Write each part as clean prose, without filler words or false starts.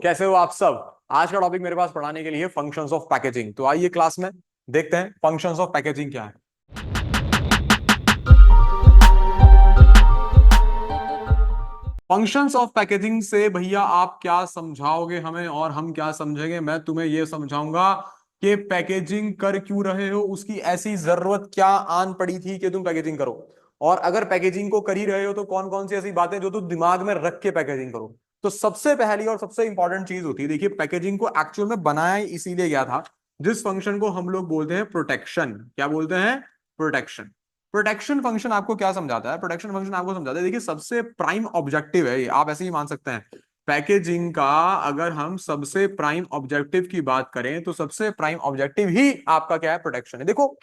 कैसे हो आप सब। आज का टॉपिक मेरे पास पढ़ाने के लिए फंक्शंस ऑफ पैकेजिंग। तो आइए क्लास में देखते हैं फंक्शंस ऑफ पैकेजिंग क्या है। फंक्शंस ऑफ पैकेजिंग से भैया आप क्या समझाओगे हमें और हम क्या समझेंगे। मैं तुम्हें यह समझाऊंगा कि पैकेजिंग कर क्यों रहे हो, उसकी ऐसी जरूरत क्या आन पड़ी थी कि तुम पैकेजिंग करो, और अगर पैकेजिंग को कर ही रहे हो तो कौन कौन सी ऐसी बातें जो तुम दिमाग में रख के पैकेजिंग करो। तो सबसे पहली और सबसे इंपॉर्टेंट चीज होती है, देखिए पैकेजिंग को एक्चुअल में बनाया इसीलिए गया था जिस फंक्शन को हम लोग बोलते हैं प्रोटेक्शन। क्या बोलते हैं? प्रोटेक्शन। प्रोटेक्शन फंक्शन आपको क्या समझाता है? प्रोटेक्शन फंक्शन आपको समझाता है, देखिए सबसे प्राइम ऑब्जेक्टिव है ये, आप ऐसे ही मान सकते हैं पैकेजिंग का। अगर हम सबसे प्राइम ऑब्जेक्टिव की बात करें तो सबसे प्राइम ऑब्जेक्टिव ही आपका क्या है? प्रोटेक्शन है। देखो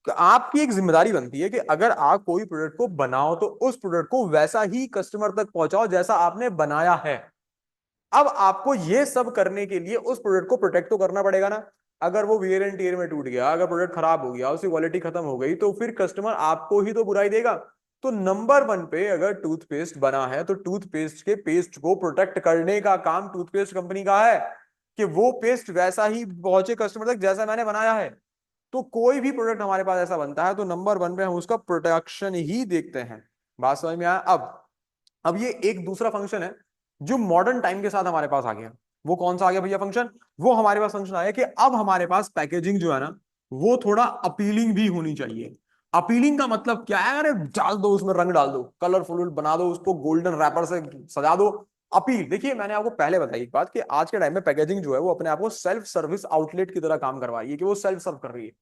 आपकी एक जिम्मेदारी बनती है कि अगर आप कोई प्रोडक्ट को बनाओ तो उस प्रोडक्ट को वैसा ही कस्टमर तक पहुंचाओ जैसा आपने बनाया है। अब आपको ये सब करने के लिए उस प्रोडक्ट को प्रोटेक्ट तो करना पड़ेगा ना। अगर वो वियर एंड टियर में टूट गया, अगर प्रोडक्ट खराब हो गया, उसकी क्वालिटी खत्म हो गई, तो फिर कस्टमर आपको ही तो बुराई देगा। तो नंबर वन पे अगर टूथपेस्ट बना है तो टूथपेस्ट के पेस्ट को प्रोटेक्ट करने का काम टूथपेस्ट कंपनी का है कि वो पेस्ट वैसा ही पहुंचे कस्टमर तक जैसा मैंने बनाया है। तो कोई भी प्रोडक्ट हमारे पास ऐसा बनता है तो नंबर वन पे हम उसका प्रोटेक्शन ही देखते हैं। बात समझ में आया? अब ये एक दूसरा फंक्शन है जो मॉडर्न टाइम के साथ हमारे पास आ गया। वो कौन सा आ गया भैया फंक्शन? वो हमारे पास फंक्शन आया कि अब हमारे पास पैकेजिंग जो है ना वो थोड़ा अपीलिंग भी होनी चाहिए। अपीलिंग का मतलब क्या है? अरे डाल दो उसमें रंग, डाल दो कलरफुल बना दो उसको, गोल्डन रैपर से सजा दो। अपील, देखिए मैंने आपको पहले बताई एक बात कि आज के टाइम में पैकेजिंग जो है वो अपने आप को सेल्फ सर्विस आउटलेट की तरह काम करवा रही है कि वो सेल्फ सर्व कर रही है।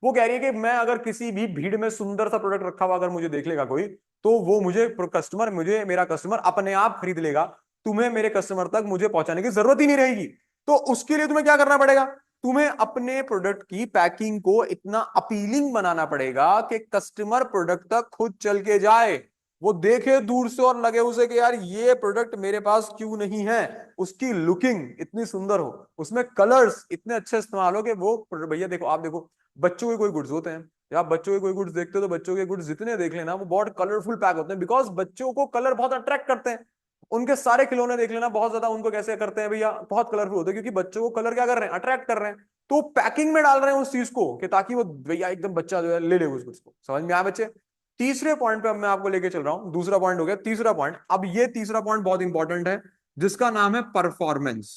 वो कह रही है कि मैं अगर किसी भी भीड़ में सुंदर सा प्रोडक्ट रखा हुआ अगर मुझे देख लेगा कोई, तो वो मुझे मेरा कस्टमर अपने आप खरीद लेगा। तुम्हें मेरे कस्टमर तक मुझे पहुंचाने की जरूरत ही नहीं रहेगी। तो उसके लिए तुम्हें क्या करना पड़ेगा? तुम्हें अपने प्रोडक्ट की पैकिंग को इतना अपीलिंग बनाना पड़ेगा कि कस्टमर प्रोडक्ट तक खुद चल के जाए, वो देखे दूर से और लगे उसे कि यार ये प्रोडक्ट मेरे पास क्यों नहीं है। उसकी लुकिंग इतनी सुंदर हो, उसमें कलर्स इतने अच्छे इस्तेमाल हो कि वो भैया देखो, आप देखो बच्चों के कोई गुड्स होते हैं, जब आप बच्चों के कोई गुड्स देखते हो तो बच्चों के गुड्स जितने देख लेना वो बहुत कलरफुल पैक होते हैं, बिकॉज बच्चों को कलर बहुत अट्रैक्ट करते हैं। उनके सारे खिलौने देख लेना बहुत ज्यादा उनको कैसे करते हैं भैया, बहुत कलरफुल होते हैं, क्योंकि बच्चों को कलर क्या कर रहे हैं? अट्रैक्ट कर रहे हैं। तो पैकिंग में डाल रहे हैं उस चीज को कि ताकि वो भैया एकदम बच्चा जो है ले ले उस गुड्स को। समझ में आया बच्चे? तीसरे पॉइंट पे अब मैं आपको लेके चल रहा हूं। दूसरा पॉइंट हो गया, तीसरा पॉइंट। अब ये तीसरा पॉइंट बहुत इंपॉर्टेंट है जिसका नाम है परफॉर्मेंस।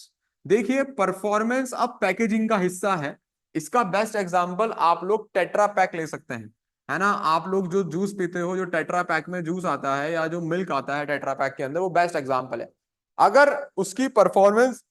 देखिए परफॉर्मेंस अब पैकेजिंग का हिस्सा है। इसका बेस्ट एग्जांपल आप लोग टेट्रा पैक ले सकते हैं, है ना। आप लोग जो जूस पीते हो, जो टेट्रा पैक में जूस आता है या जो मिल्क आता है टेट्रा पैक के अंदर, वो बेस्ट एग्जांपल है। अगर उसकी परफॉर्मेंस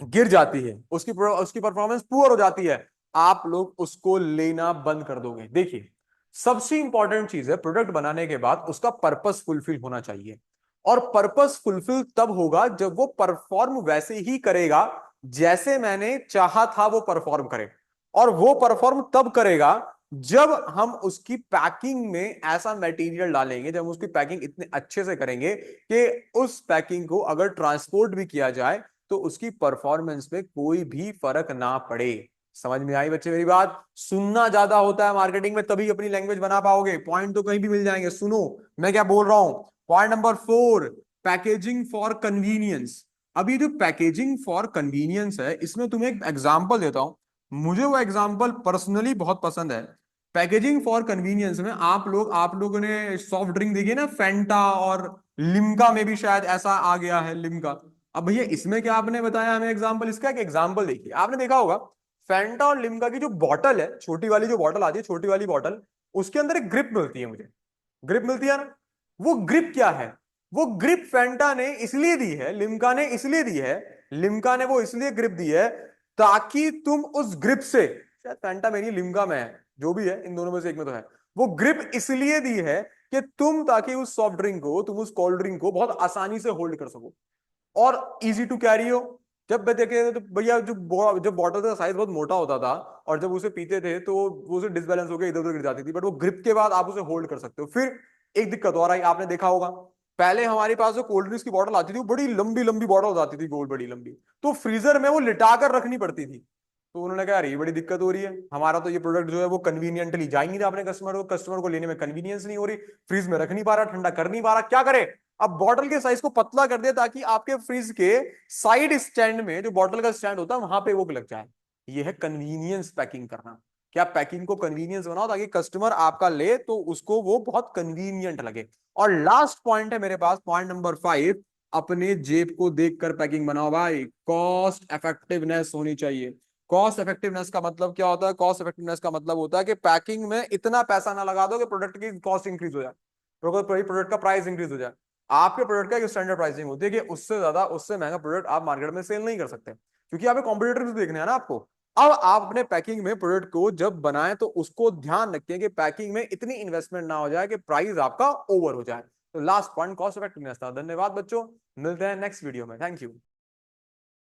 गिर जाती है, उसकी उसकी परफॉर्मेंस पुअर हो जाती है, आप लोग उसको लेना बंद कर दोगे। देखिए सबसे इंपॉर्टेंट चीज है प्रोडक्ट बनाने के बाद उसका पर्पस फुलफिल होना चाहिए। और पर्पस फुलफिल तब होगा जब वो परफॉर्म वैसे ही करेगा जैसे मैंने चाहा था वो परफॉर्म करे। और वो परफॉर्म तब करेगा जब हम उसकी पैकिंग में ऐसा मटेरियल डालेंगे, जब उसकी पैकिंग इतने अच्छे से करेंगे कि उस पैकिंग को अगर ट्रांसपोर्ट भी किया जाए तो उसकी परफॉर्मेंस में कोई भी फर्क ना पड़े। समझ में आई बच्चे मेरी बात? सुनना ज्यादा होता है मार्केटिंग में, तभी अपनी लैंग्वेज बना पाओगे। पॉइंट तो कहीं भी मिल जाएंगे, सुनो मैं क्या बोल रहा हूं। Point number 4, packaging for convenience. अभी जो पैकेजिंग फॉर कन्वीनियंस है इसमें तुम्हें एक एग्जांपल देता हूं। मुझे वो एग्जांपल पर्सनली बहुत पसंद है। पैकेजिंग फॉर कन्वीनियंस में आप लोगों ने सॉफ्ट ड्रिंक देखी है ना, फेंटा और लिम्का में भी शायद ऐसा आ गया है, लिम्का। अब भैया इसमें क्या आपने बताया हमें एग्जांपल इसका? एक एग्जांपल देखिए, आपने देखा होगा फेंटा और लिम्का की जो बॉटल है, छोटी वाली जो बॉटल आती है, छोटी वाली बॉटल, उसके अंदर एक ग्रिप मिलती है मुझे। ग्रिप मिलती है ना। वो ग्रिप क्या है? वो ग्रिप फेंटा ने इसलिए दी है, लिम्का ने इसलिए दी है, लिम्का ने वो इसलिए ग्रिप दी है ताकि तुम उस ग्रिप से, शायद फेंटा में नहीं लिम्का में है, जो भी है इन दोनों में से एक में तो है, वो ग्रिप इसलिए दी है कि तुम ताकि उस सॉफ्ट ड्रिंक को, तुम उस कोल्ड ड्रिंक को बहुत आसानी से होल्ड कर सको और इजी टू कैरी हो। जब मैं देखे तो भैया जब बॉटल का साइज बहुत मोटा होता था और जब उसे पीते थे तो वो उसे डिसबैलेंस होकर इधर उधर गिर जाती थी, बट वो ग्रिप के बाद आप उसे होल्ड कर सकते हो। फिर एक दिक्कत और आई, आपने देखा होगा पहले हमारे पास जो कोल्ड ड्रिंक्स की बॉटल आती थी वो बड़ी लंबी लंबी बॉटल आती थी, गोल बड़ी लंबी, तो फ्रीजर में वो लिटा कर रखनी पड़ती थी। तो उन्होंने कहा यार ये बड़ी दिक्कत हो रही है, हमारा तो ये प्रोडक्ट जो है वो कन्वीनियंटली जा ही नहीं रहा अपने कस्टमर को लेने में कन्वीनियंस नहीं हो रही, फ्रीज में रख नहीं पा रहा, ठंडा कर नहीं पा रहा, क्या करे? अब बॉटल के साइज को पतला कर दे ताकि आपके फ्रिज के साइड स्टैंड में, जो बॉटल का स्टैंड होता है वहां पे वो लग जाए। ये है कन्वीनियंस पैकिंग करना। क्या पैकिंग को कन्वीनियंस बनाओ ताकि कस्टमर आपका ले तो उसको वो बहुत कन्वीनियंट लगे। और लास्ट पॉइंट है मेरे पास, पॉइंट नंबर 5, अपने जेब को देखकर पैकिंग बनाओ भाई। कॉस्ट इफेक्टिवनेस होनी चाहिए। कॉस्ट इफेक्टिवनेस का मतलब क्या होता है? कॉस्ट इफेक्टिवनेस का मतलब होता है कि पैकिंग में इतना पैसा ना लगा दो कि प्रोडक्ट की कॉस्ट इंक्रीज हो जाए, प्रोडक्ट का प्राइस इंक्रीज हो जाए। आपके प्रोडक्ट का एक स्टैंडर्ड प्राइसिंग होती है कि उससे ज्यादा, उससे महंगा प्रोडक्ट आप मार्केट में सेल नहीं कर सकते, क्योंकि आप कॉम्पिटिटर भी देखने हैं ना आपको। अब आप अपने पैकिंग में प्रोडक्ट को जब बनाएं तो उसको ध्यान रखें कि पैकिंग में इतनी इन्वेस्टमेंट ना हो जाए कि प्राइस आपका ओवर हो जाए। तो लास्ट पॉइंट कॉस्ट इफेक्टिवनेस था। धन्यवाद बच्चों, मिलते हैं नेक्स्ट वीडियो में। Thank you.